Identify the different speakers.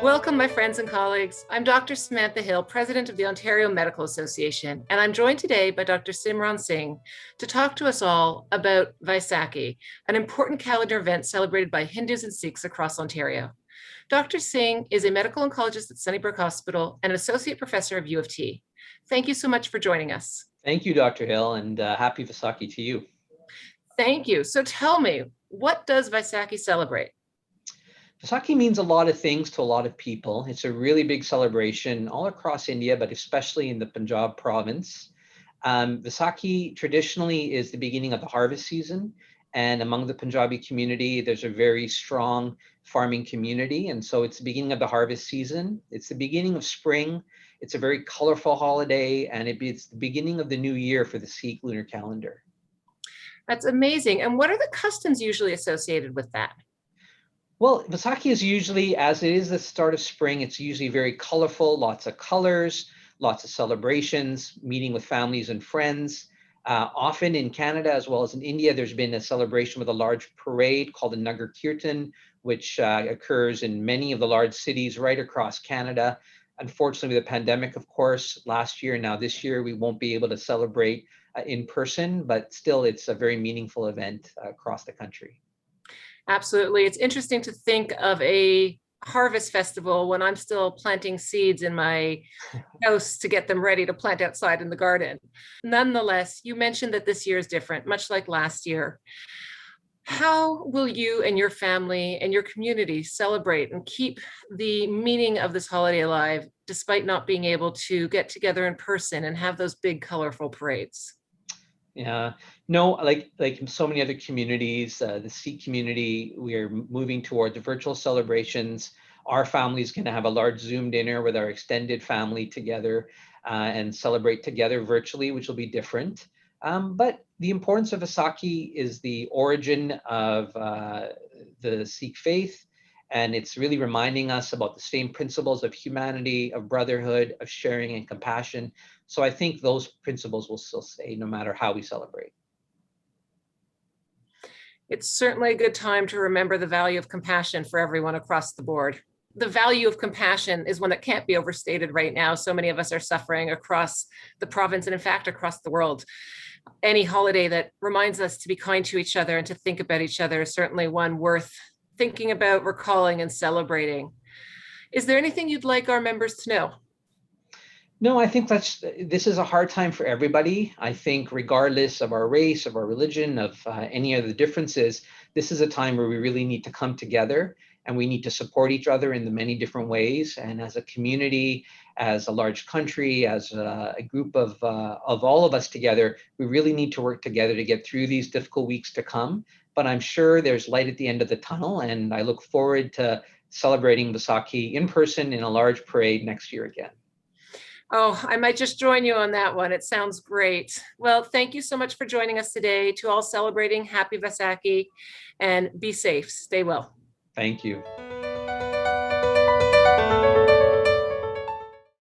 Speaker 1: Welcome, my friends and colleagues. I'm Dr. Samantha Hill, President of the Ontario Medical Association, and I'm joined today by Dr. Simron Singh to talk to us all about Vaisakhi, an important calendar event celebrated by Hindus and Sikhs across Ontario. Dr. Singh is a medical oncologist at Sunnybrook Hospital and an associate professor of U of T. Thank you so much for joining us.
Speaker 2: Thank you, Dr. Hill, and happy Vaisakhi to you.
Speaker 1: Thank you. So tell me, what does Vaisakhi celebrate?
Speaker 2: Vaisakhi means a lot of things to a lot of people. It's a really big celebration all across India, but especially in the Punjab province. Vaisakhi traditionally is the beginning of the harvest season. And among the Punjabi community, there's a very strong farming community. And so it's the beginning of the harvest season. It's the beginning of spring. It's a very colorful holiday, and it's the beginning of the new year for the Sikh lunar calendar.
Speaker 1: That's amazing. And what are the customs usually associated with that?
Speaker 2: Well, Vaisakhi is usually, as it is the start of spring, it's usually very colorful, lots of colors, lots of celebrations, meeting with families and friends. Often in Canada, as well as in India, there's been a celebration with a large parade called the Nagar Kirtan, which occurs in many of the large cities right across Canada. Unfortunately, with the pandemic, of course, last year and now this year, we won't be able to celebrate in person, but still it's a very meaningful event across the country.
Speaker 1: Absolutely. It's interesting to think of a harvest festival when I'm still planting seeds in my house to get them ready to plant outside in the garden. Nonetheless, you mentioned that this year is different, much like last year. How will you and your family and your community celebrate and keep the meaning of this holiday alive, despite not being able to get together in person and have those big, colorful parades?
Speaker 2: Yeah, no, like so many other communities, the Sikh community, we are moving towards virtual celebrations. Our family is going to have a large Zoom dinner with our extended family together and celebrate together virtually, which will be different. But the importance of Vaisakhi is the origin of the Sikh faith. And it's really reminding us about the same principles of humanity, of brotherhood, of sharing and compassion. So I think those principles will still stay no matter how we celebrate.
Speaker 1: It's certainly a good time to remember the value of compassion for everyone across the board. The value of compassion is one that can't be overstated right now. So many of us are suffering across the province and, in fact, across the world. Any holiday that reminds us to be kind to each other and to think about each other is certainly one worth thinking about, recalling, and celebrating. Is there anything you'd like our members to know?
Speaker 2: No, I think this is a hard time for everybody. I think regardless of our race, of our religion, of any other differences, this is a time where we really need to come together and we need to support each other in the many different ways. And as a community, as a large country, as a group of all of us together, we really need to work together to get through these difficult weeks to come. But I'm sure there's light at the end of the tunnel, and I look forward to celebrating Vaisakhi in person in a large parade next year again.
Speaker 1: Oh, I might just join you on that one. It sounds great. Well, thank you so much for joining us today. To all celebrating, happy Vaisakhi, and be safe. Stay well.
Speaker 2: Thank you.